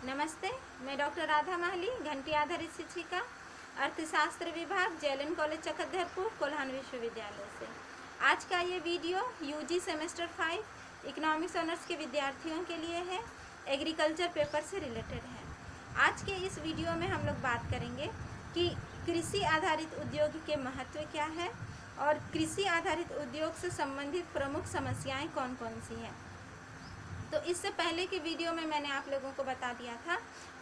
नमस्ते, मैं डॉक्टर राधा माहली, घंटी आधारित शिक्षिका, अर्थशास्त्र विभाग, जेएलएन कॉलेज चकधरपुर, कोल्हान विश्वविद्यालय से। आज का ये video UG semester 5 economics honours के विद्यार्थियों के लिए है, एग्रीकल्चर पेपर से रिलेटेड है। आज के इस वीडियो में हम लोग बात करेंगे कि कृषि आधारित उद्योग के महत्व क्या है और कृषि आधारित उद्योग से संबंधित प्रमुख समस्याएं कौन कौन सी हैं। तो इससे पहले के वीडियो में मैंने आप लोगों को बता दिया था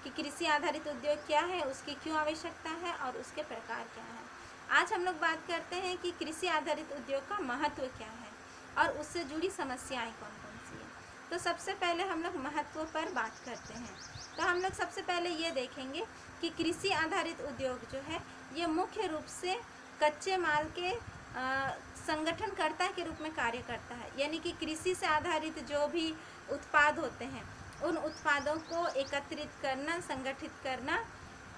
कि कृषि आधारित उद्योग क्या है, उसकी क्यों आवश्यकता है और उसके प्रकार क्या हैं। आज हम लोग बात करते हैं कि कृषि आधारित उद्योग का महत्व क्या है और उससे जुड़ी समस्याएं कौन कौन सी हैं। तो सबसे पहले हम लोग महत्व पर बात करते हैं। तो हम लोग सबसे पहले ये देखेंगे कि कृषि आधारित उद्योग जो है ये मुख्य रूप से कच्चे माल के संगठनकर्ता के रूप में कार्य करता है। यानी कि कृषि से आधारित जो भी उत्पाद होते हैं उन उत्पादों को एकत्रित करना, संगठित करना,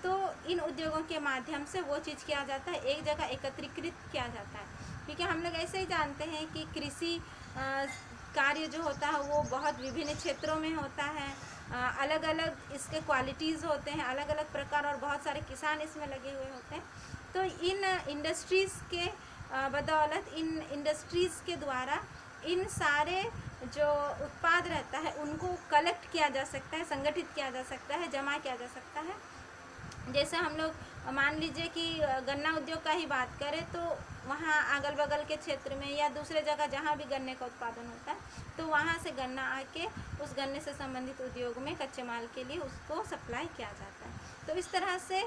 तो इन उद्योगों के माध्यम से वो चीज़ किया जाता है, एक जगह एकत्रीकृत किया जाता है। क्योंकि हम लोग ऐसे ही जानते हैं कि कृषि कार्य जो होता है वो बहुत विभिन्न क्षेत्रों में होता है, अलग अलग इसके क्वालिटीज़ होते हैं, अलग अलग प्रकार, और बहुत सारे किसान इसमें लगे हुए होते हैं। तो इन इंडस्ट्रीज़ के बदौलत, इन इंडस्ट्रीज़ के द्वारा इन सारे जो उत्पाद रहता है उनको कलेक्ट किया जा सकता है, संगठित किया जा सकता है, जमा किया जा सकता है। जैसे हम लोग मान लीजिए कि गन्ना उद्योग का ही बात करें तो वहाँ अगल बगल के क्षेत्र में या दूसरे जगह जहाँ भी गन्ने का उत्पादन होता है तो वहाँ से गन्ना आके उस गन्ने से संबंधित उद्योग में कच्चे माल के लिए उसको सप्लाई किया जाता है। तो इस तरह से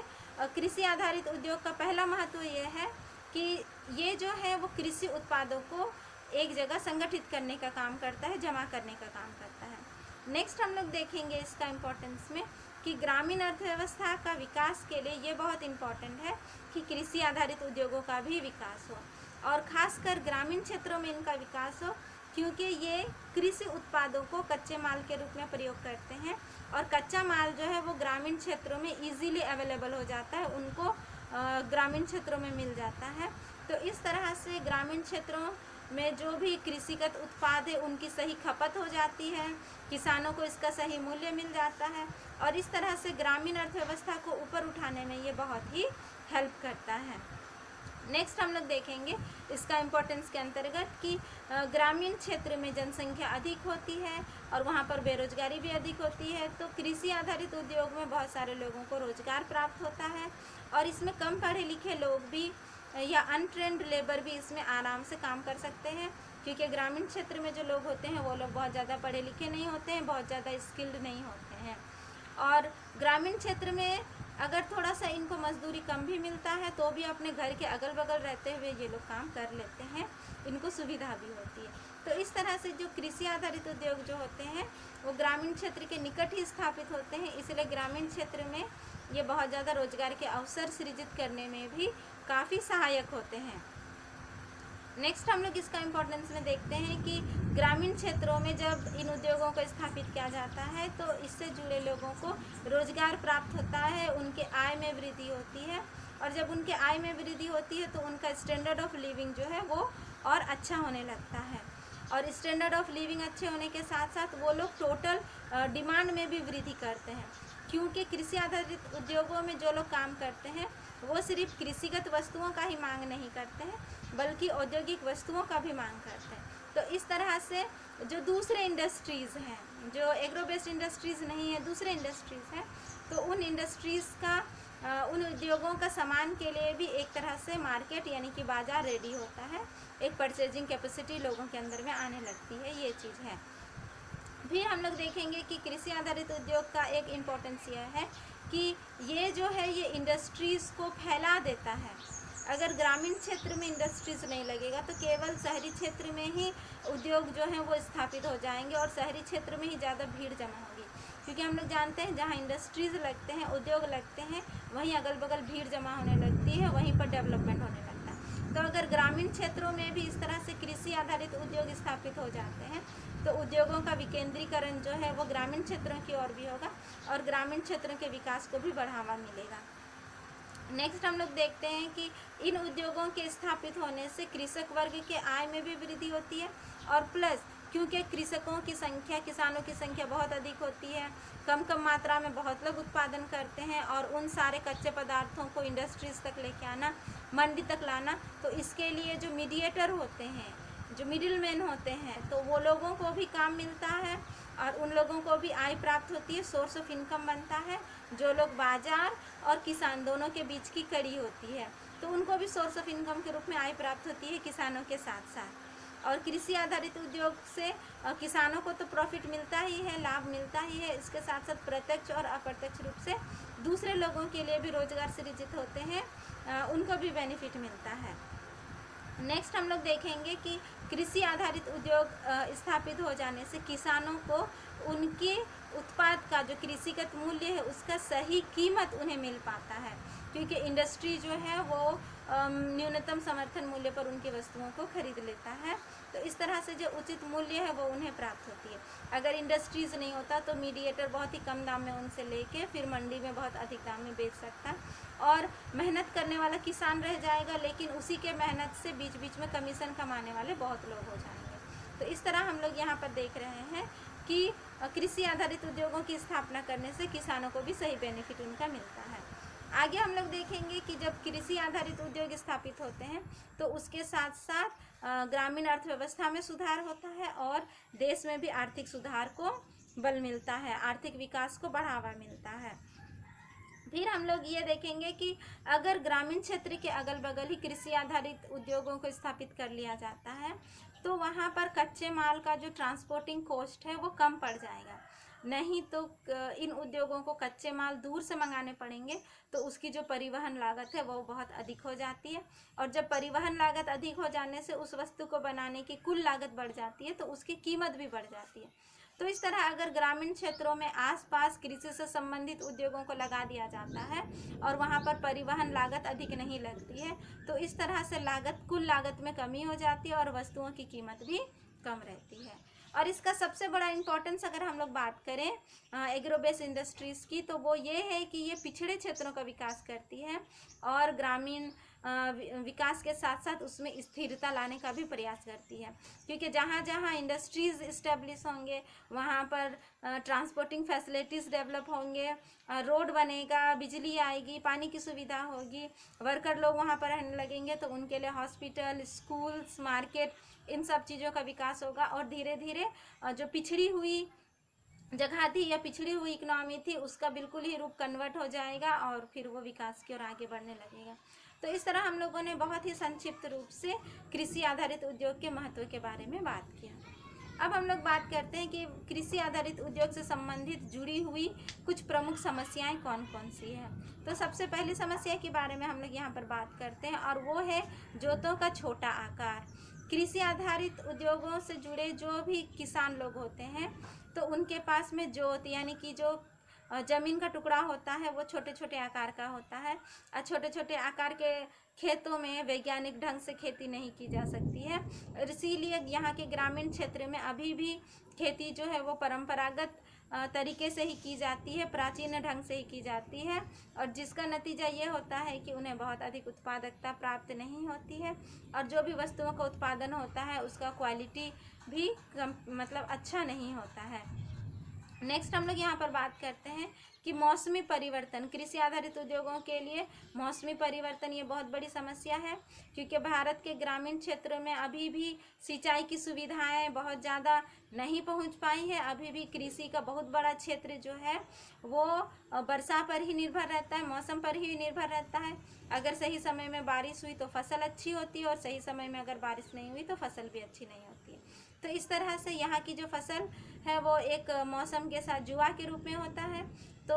कृषि आधारित उद्योग का पहला महत्व ये है कि ये जो है वो कृषि उत्पादों को एक जगह संगठित करने का काम करता है, जमा करने का काम करता है। नेक्स्ट हम लोग देखेंगे इसका इम्पोर्टेंस में कि ग्रामीण अर्थव्यवस्था का विकास के लिए ये बहुत इम्पोर्टेंट है कि कृषि आधारित उद्योगों का भी विकास हो, और ख़ासकर ग्रामीण क्षेत्रों में इनका विकास हो, क्योंकि ये कृषि उत्पादों को कच्चे माल के रूप में प्रयोग करते हैं और कच्चा माल जो है वो ग्रामीण क्षेत्रों में ईजीली अवेलेबल हो जाता है, उनको ग्रामीण क्षेत्रों में मिल जाता है। तो इस तरह से ग्रामीण क्षेत्रों में जो भी कृषिगत उत्पाद है उनकी सही खपत हो जाती है, किसानों को इसका सही मूल्य मिल जाता है, और इस तरह से ग्रामीण अर्थव्यवस्था को ऊपर उठाने में ये बहुत ही हेल्प करता है। नेक्स्ट हम लोग देखेंगे इसका इम्पोर्टेंस के अंतर्गत कि ग्रामीण क्षेत्र में जनसंख्या अधिक होती है और वहाँ पर बेरोजगारी भी अधिक होती है। तो कृषि आधारित उद्योग में बहुत सारे लोगों को रोजगार प्राप्त होता है और इसमें कम पढ़े लिखे लोग भी या अनट्रेंड लेबर भी इसमें आराम से काम कर सकते हैं, क्योंकि ग्रामीण क्षेत्र में जो लोग होते हैं वो लोग बहुत ज़्यादा पढ़े लिखे नहीं होते हैं, बहुत ज़्यादा स्किल्ड नहीं होते हैं, और ग्रामीण क्षेत्र में अगर थोड़ा सा इनको मजदूरी कम भी मिलता है तो भी अपने घर के अगल बगल रहते हुए ये लोग काम कर लेते हैं, इनको सुविधा भी होती है। तो इस तरह से जो कृषि आधारित उद्योग जो होते हैं वो ग्रामीण क्षेत्र के निकट ही स्थापित होते हैं, इसलिए ग्रामीण क्षेत्र में ये बहुत ज़्यादा रोजगार के अवसर सृजित करने में भी काफ़ी सहायक होते हैं। नेक्स्ट हम लोग इसका इम्पोर्टेंस में देखते हैं कि ग्रामीण क्षेत्रों में जब इन उद्योगों को स्थापित किया जाता है तो इससे जुड़े लोगों को रोजगार प्राप्त होता है, उनके आय में वृद्धि होती है, और जब उनके आय में वृद्धि होती है तो उनका स्टैंडर्ड ऑफ लिविंग जो है वो और अच्छा होने लगता है, और स्टैंडर्ड ऑफ लिविंग अच्छे होने के साथ साथ वो लोग टोटल डिमांड में भी वृद्धि करते हैं, क्योंकि कृषि आधारित उद्योगों में जो लोग काम करते हैं वो सिर्फ कृषिगत वस्तुओं का ही मांग नहीं करते हैं बल्कि औद्योगिक वस्तुओं का भी मांग करते हैं। तो इस तरह से जो दूसरे इंडस्ट्रीज़ हैं, जो एग्रो बेस्ड इंडस्ट्रीज़ नहीं है, दूसरे इंडस्ट्रीज़ हैं, तो उन इंडस्ट्रीज़ का उन उद्योगों का सामान के लिए भी एक तरह से मार्केट यानी कि बाज़ार रेडी होता है, एक परचेजिंग कैपेसिटी लोगों के अंदर में आने लगती है, ये चीज़ है। फिर हम लोग देखेंगे कि कृषि आधारित उद्योग का एक इम्पोर्टेंस यह है कि ये जो है ये इंडस्ट्रीज़ को फैला देता है। अगर ग्रामीण क्षेत्र में इंडस्ट्रीज़ नहीं लगेगा तो केवल शहरी क्षेत्र में ही उद्योग जो हैं वो स्थापित हो जाएंगे और शहरी क्षेत्र में ही ज़्यादा भीड़ जमा होगी, क्योंकि हम लोग जानते हैं जहाँ इंडस्ट्रीज़ लगते हैं, उद्योग लगते हैं, वहीं अगल बगल भीड़ जमा होने लगती है, वहीं पर डेवलपमेंट होने लगता है। तो अगर ग्रामीण क्षेत्रों में भी इस तरह से कृषि आधारित उद्योग स्थापित हो जाते हैं तो उद्योगों का विकेंद्रीकरण जो है वो ग्रामीण क्षेत्रों की ओर भी होगा और ग्रामीण क्षेत्रों के विकास को भी बढ़ावा मिलेगा। नेक्स्ट हम लोग देखते हैं कि इन उद्योगों के स्थापित होने से कृषक वर्ग के आय में भी वृद्धि होती है और प्लस क्योंकि कृषकों की संख्या, किसानों की संख्या बहुत अधिक होती है, कम कम मात्रा में बहुत लोग उत्पादन करते हैं, और उन सारे कच्चे पदार्थों को इंडस्ट्रीज़ तक लेके आना, मंडी तक लाना, तो इसके लिए जो मीडिएटर होते हैं, जो मिडिल मैन होते हैं, तो वो लोगों को भी काम मिलता है और उन लोगों को भी आय प्राप्त होती है, सोर्स ऑफ इनकम बनता है। जो लोग बाजार और किसान दोनों के बीच की कड़ी होती है, तो उनको भी सोर्स ऑफ इनकम के रूप में आय प्राप्त होती है किसानों के साथ साथ। और कृषि आधारित उद्योग से किसानों को तो प्रॉफिट मिलता ही है, लाभ मिलता ही है, इसके साथ साथ प्रत्यक्ष और अप्रत्यक्ष रूप से दूसरे लोगों के लिए भी रोजगार सृजित होते हैं, उनको भी बेनिफिट मिलता है। नेक्स्ट हम लोग देखेंगे कि कृषि आधारित उद्योग स्थापित हो जाने से किसानों को उनके उत्पाद का जो कृषिगत मूल्य है उसका सही कीमत उन्हें मिल पाता है, क्योंकि इंडस्ट्री जो है वो न्यूनतम समर्थन मूल्य पर उनकी वस्तुओं को खरीद लेता है, तो इस तरह से जो उचित मूल्य है वो उन्हें प्राप्त होती है। अगर इंडस्ट्रीज़ नहीं होता तो मीडिएटर बहुत ही कम दाम में उनसे लेके फिर मंडी में बहुत अधिक दाम में बेच सकता, और मेहनत करने वाला किसान रह जाएगा, लेकिन उसी के मेहनत से बीच बीच में कमीशन कमाने वाले बहुत लोग हो जाएंगे। तो इस तरह हम लोग यहाँ पर देख रहे हैं कि कृषि आधारित उद्योगों की स्थापना करने से किसानों को भी सही बेनिफिट उनका मिलता है। आगे हम लोग देखेंगे कि जब कृषि आधारित उद्योग स्थापित होते हैं तो उसके साथ साथ ग्रामीण अर्थव्यवस्था में सुधार होता है और देश में भी आर्थिक सुधार को बल मिलता है, आर्थिक विकास को बढ़ावा मिलता है। फिर हम लोग ये देखेंगे कि अगर ग्रामीण क्षेत्र के अगल बगल ही कृषि आधारित उद्योगों को स्थापित कर लिया जाता है तो वहाँ पर कच्चे माल का जो ट्रांसपोर्टिंग कॉस्ट है वो कम पड़ जाएगा। नहीं तो इन उद्योगों को कच्चे माल दूर से मंगाने पड़ेंगे, तो उसकी जो परिवहन लागत है वो बहुत अधिक हो जाती है, और जब परिवहन लागत अधिक हो जाने से उस वस्तु को बनाने की कुल लागत बढ़ जाती है, तो उसकी कीमत भी बढ़ जाती है। तो इस तरह अगर ग्रामीण क्षेत्रों में आसपास कृषि से संबंधित उद्योगों को लगा दिया जाता है और वहाँ पर परिवहन लागत अधिक नहीं लगती है, तो इस तरह से कुल लागत में कमी हो जाती है और वस्तुओं की कीमत भी कम रहती है। और इसका सबसे बड़ा इम्पोर्टेंस अगर हम लोग बात करें एग्रो बेस्ड इंडस्ट्रीज़ की, तो वो ये है कि ये पिछड़े क्षेत्रों का विकास करती है और ग्रामीण विकास के साथ साथ उसमें स्थिरता लाने का भी प्रयास करती है, क्योंकि जहाँ जहाँ इंडस्ट्रीज़ इस्टेब्लिश होंगे वहाँ पर ट्रांसपोर्टिंग फैसिलिटीज़ डेवलप होंगे, रोड बनेगा, बिजली आएगी, पानी की सुविधा होगी, वर्कर लोग वहाँ पर रहने लगेंगे, तो उनके लिए हॉस्पिटल, स्कूल्स, मार्केट, इन सब चीज़ों का विकास होगा और धीरे धीरे जो पिछड़ी हुई जगह थी या पिछड़ी हुई इकोनॉमी थी उसका बिल्कुल ही रूप कन्वर्ट हो जाएगा और फिर वो विकास की ओर आगे बढ़ने लगेगा। तो इस तरह हम लोगों ने बहुत ही संक्षिप्त रूप से कृषि आधारित उद्योग के महत्व के बारे में बात किया। अब हम लोग बात करते हैं कि कृषि आधारित उद्योग से संबंधित जुड़ी हुई कुछ प्रमुख समस्याएं कौन कौन सी है। तो सबसे पहली समस्या के बारे में हम लोग यहाँ पर बात करते हैं और वो है जोतों का छोटा आकार। कृषि आधारित उद्योगों से जुड़े जो भी किसान लोग होते हैं तो उनके पास में जोत यानी कि जो ज़मीन का टुकड़ा होता है वो छोटे छोटे आकार का होता है, और छोटे छोटे आकार के खेतों में वैज्ञानिक ढंग से खेती नहीं की जा सकती है। इसीलिए यहाँ के ग्रामीण क्षेत्र में अभी भी खेती जो है वो परंपरागत तरीके से ही की जाती है, प्राचीन ढंग से ही की जाती है, और जिसका नतीजा ये होता है कि उन्हें बहुत अधिक उत्पादकता प्राप्त नहीं होती है और जो भी वस्तुओं का उत्पादन होता है उसका क्वालिटी भी अच्छा नहीं होता है। नेक्स्ट हम लोग यहाँ पर बात करते हैं कि मौसमी परिवर्तन। कृषि आधारित उद्योगों के लिए मौसमी परिवर्तन ये बहुत बड़ी समस्या है, क्योंकि भारत के ग्रामीण क्षेत्रों में अभी भी सिंचाई की सुविधाएं बहुत ज़्यादा नहीं पहुंच पाई है। अभी भी कृषि का बहुत बड़ा क्षेत्र जो है वो वर्षा पर ही निर्भर रहता है, मौसम पर ही निर्भर रहता है। अगर सही समय में बारिश हुई तो फसल अच्छी होती है और सही समय में अगर बारिश नहीं हुई तो फसल भी अच्छी नहीं होती है। तो इस तरह से यहाँ की जो फसल है वो एक मौसम के साथ जुआ के रूप में होता है। तो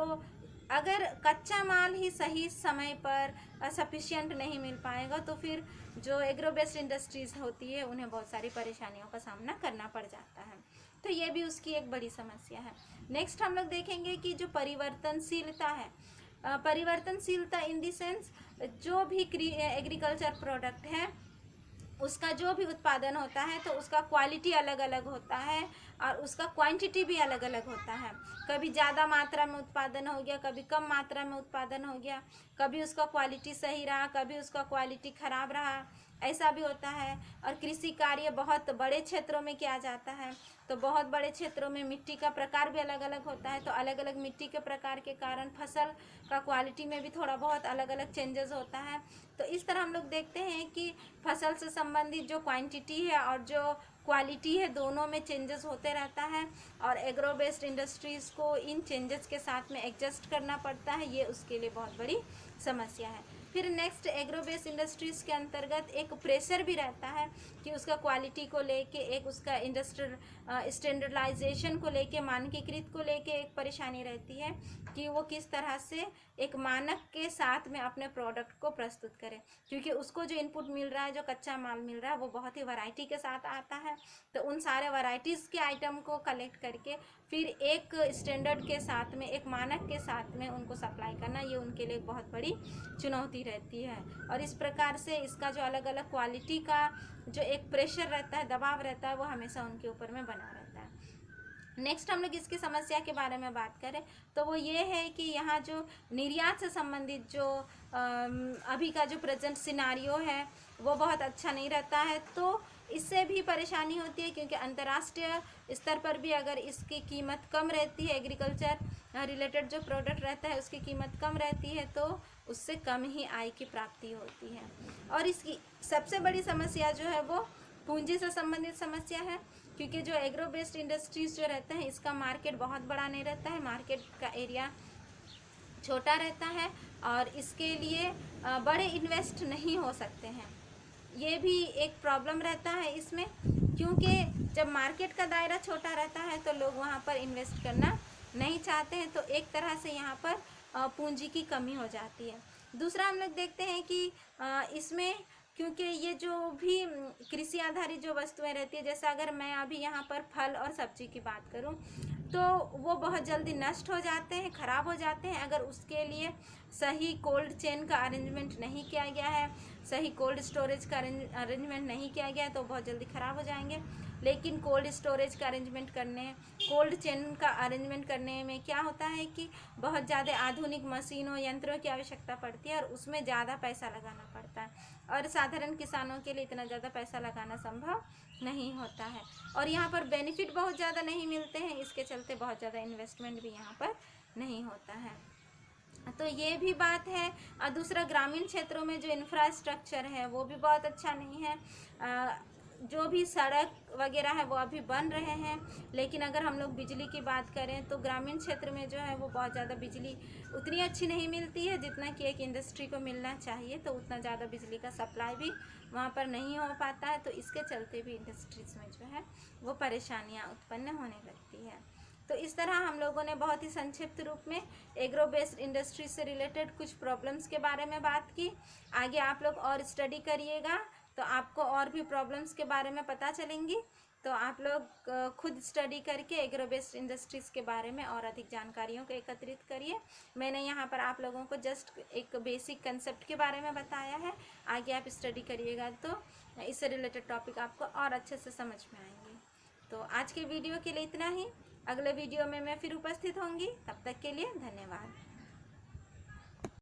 अगर कच्चा माल ही सही समय पर सफिशिएंट नहीं मिल पाएगा तो फिर जो एग्रो बेस्ड इंडस्ट्रीज़ होती है उन्हें बहुत सारी परेशानियों का सामना करना पड़ जाता है। तो ये भी उसकी एक बड़ी समस्या है। नेक्स्ट हम लोग देखेंगे कि जो परिवर्तनशीलता है, परिवर्तनशीलता इन द सेंस जो भी एग्रीकल्चर प्रोडक्ट है उसका जो भी उत्पादन होता है तो उसका क्वालिटी अलग अलग होता है और उसका क्वांटिटी भी अलग अलग होता है। कभी ज़्यादा मात्रा में उत्पादन हो गया, कभी कम मात्रा में उत्पादन हो गया, कभी उसका क्वालिटी सही रहा, कभी उसका क्वालिटी ख़राब रहा, ऐसा भी होता है। और कृषि कार्य बहुत बड़े क्षेत्रों में किया जाता है, तो बहुत बड़े क्षेत्रों में मिट्टी का प्रकार भी अलग अलग होता है, तो अलग अलग मिट्टी के प्रकार के कारण फसल का क्वालिटी में भी थोड़ा बहुत अलग अलग चेंजेस होता है। तो इस तरह हम लोग देखते हैं कि फसल से संबंधित जो क्वांटिटी है और जो क्वालिटी है दोनों में चेंजेस होते रहता है, और एग्रो बेस्ड इंडस्ट्रीज़ को इन चेंजेस के साथ में एडजस्ट करना पड़ता है, ये उसके लिए बहुत बड़ी समस्या है। फिर नेक्स्ट, एग्रो बेस्ड इंडस्ट्रीज़ के अंतर्गत एक प्रेशर भी रहता है कि उसका क्वालिटी को लेके, एक उसका इंडस्ट्रियल स्टैंडर्डाइजेशन को लेके, मानकीकृत को लेके एक परेशानी रहती है कि वो किस तरह से एक मानक के साथ में अपने प्रोडक्ट को प्रस्तुत करे, क्योंकि उसको जो इनपुट मिल रहा है, जो कच्चा माल मिल रहा है, वो बहुत ही वैरायटी के साथ आता है। तो उन सारे वैरायटीज़ के आइटम को कलेक्ट करके फिर एक स्टैंडर्ड के साथ में, एक मानक के साथ में उनको सप्लाई करना, ये उनके लिए बहुत बड़ी चुनौती रहती है। और इस प्रकार से इसका जो अलग अलग क्वालिटी का जो एक प्रेशर रहता है, दबाव रहता है, वो हमेशा उनके ऊपर में बना रहता है। नेक्स्ट हम लोग इसकी समस्या के बारे में बात करें तो वो ये है कि यहाँ जो निर्यात से संबंधित जो अभी का जो प्रेजेंट सिनारियो है वो बहुत अच्छा नहीं रहता है, तो इससे भी परेशानी होती है, क्योंकि अंतर्राष्ट्रीय स्तर पर भी अगर इसकी कीमत कम रहती है, एग्रीकल्चर रिलेटेड जो प्रोडक्ट रहता है उसकी कीमत कम रहती है, तो उससे कम ही आय की प्राप्ति होती है। और इसकी सबसे बड़ी समस्या जो है वो पूंजी से संबंधित समस्या है, क्योंकि जो एग्रो बेस्ड इंडस्ट्रीज़ जो रहते हैं इसका मार्केट बहुत बड़ा नहीं रहता है, मार्केट का एरिया छोटा रहता है, और इसके लिए बड़े इन्वेस्ट नहीं हो सकते हैं। ये भी एक प्रॉब्लम रहता है इसमें, क्योंकि जब मार्केट का दायरा छोटा रहता है तो लोग वहाँ पर इन्वेस्ट करना नहीं चाहते हैं, तो एक तरह से यहाँ पर पूंजी की कमी हो जाती है। दूसरा हम लोग देखते हैं कि इसमें क्योंकि ये जो भी कृषि आधारित जो वस्तुएं रहती है, जैसे अगर मैं अभी यहाँ पर फल और सब्जी की बात करूँ तो वो बहुत जल्दी नष्ट हो जाते हैं, ख़राब हो जाते हैं, अगर उसके लिए सही कोल्ड चेन का अरेंजमेंट नहीं किया गया है, सही कोल्ड स्टोरेज का अरेंजमेंट नहीं किया गया है, तो बहुत जल्दी ख़राब हो जाएंगे। लेकिन कोल्ड स्टोरेज का अरेंजमेंट करने, कोल्ड चेन का अरेंजमेंट करने में क्या होता है कि बहुत ज़्यादा आधुनिक मशीनों, यंत्रों की आवश्यकता पड़ती है, और उसमें ज़्यादा पैसा लगाना पड़ता है, और साधारण किसानों के लिए इतना ज़्यादा पैसा लगाना संभव नहीं होता है, और यहाँ पर बेनिफिट बहुत ज़्यादा नहीं मिलते हैं, इसके चलते बहुत ज़्यादा इन्वेस्टमेंट भी यहाँ पर नहीं होता है। तो ये भी बात है। और दूसरा, ग्रामीण क्षेत्रों में जो इंफ्रास्ट्रक्चर है वो भी बहुत अच्छा नहीं है। जो भी सड़क वगैरह है वो अभी बन रहे हैं, लेकिन अगर हम लोग बिजली की बात करें तो ग्रामीण क्षेत्र में जो है वो बहुत ज़्यादा बिजली उतनी अच्छी नहीं मिलती है जितना कि एक इंडस्ट्री को मिलना चाहिए, तो उतना ज़्यादा बिजली का सप्लाई भी वहाँ पर नहीं हो पाता है, तो इसके चलते भी इंडस्ट्रीज़ में जो है वो परेशानियाँ उत्पन्न होने लगती है। तो इस तरह हम लोगों ने बहुत ही संक्षिप्त रूप में एग्रो बेस्ड इंडस्ट्री से रिलेटेड कुछ प्रॉब्लम्स के बारे में बात की। आगे आप लोग और स्टडी करिएगा तो आपको और भी प्रॉब्लम्स के बारे में पता चलेंगी, तो आप लोग खुद स्टडी करके एग्रो बेस्ड इंडस्ट्रीज़ के बारे में और अधिक जानकारियों को एकत्रित करिए। मैंने यहाँ पर आप लोगों को जस्ट एक बेसिक कंसेप्ट के बारे में बताया है, आगे आप स्टडी करिएगा तो इससे रिलेटेड टॉपिक आपको और अच्छे से समझ में आएंगे। तो आज के वीडियो के लिए इतना ही, अगले वीडियो में मैं फिर उपस्थित होंगी, तब तक के लिए धन्यवाद।